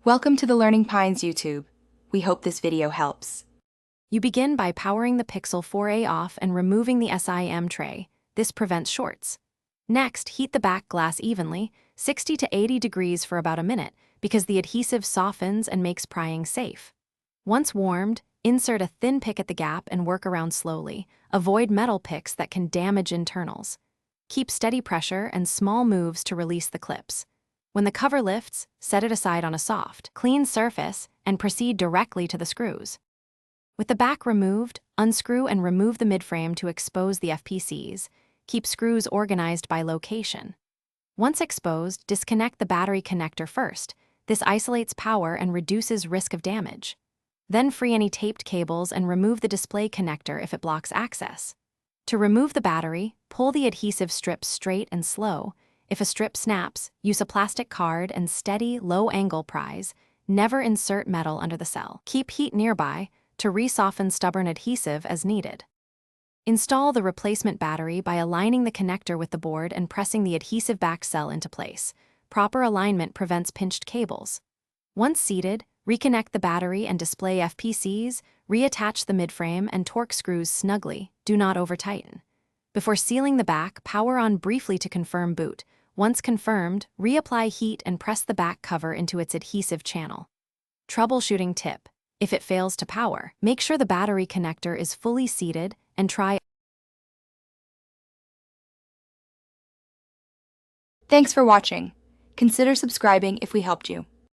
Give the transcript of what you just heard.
Welcome to the Learning Pines YouTube. We hope this video helps. You begin by powering the Pixel 4a off and removing the SIM tray. This prevents shorts. Next, heat the back glass evenly, 60 to 80 degrees for about a minute, because the adhesive softens and makes prying safe. Once warmed, insert a thin pick at the gap and work around slowly. Avoid metal picks that can damage internals. Keep steady pressure and small moves to release the clips. When the cover lifts, set it aside on a soft, clean surface and proceed directly to the screws. With the back removed, unscrew and remove the midframe to expose the FPCs. Keep screws organized by location. Once exposed, disconnect the battery connector first. This isolates power and reduces risk of damage. Then free any taped cables and remove the display connector if it blocks access. To remove the battery, pull the adhesive strip straight and slow. If a strip snaps, use a plastic card and steady, low-angle pries. Never insert metal under the cell. Keep heat nearby to resoften stubborn adhesive as needed. Install the replacement battery by aligning the connector with the board and pressing the adhesive back cell into place. Proper alignment prevents pinched cables. Once seated, reconnect the battery and display FPCs, reattach the midframe and torque screws snugly. Do not over-tighten. Before sealing the back, power on briefly to confirm boot. Once confirmed, reapply heat and press the back cover into its adhesive channel. Troubleshooting tip: if it fails to power, make sure the battery connector is fully seated and try. Thanks for watching. Consider subscribing if we helped you.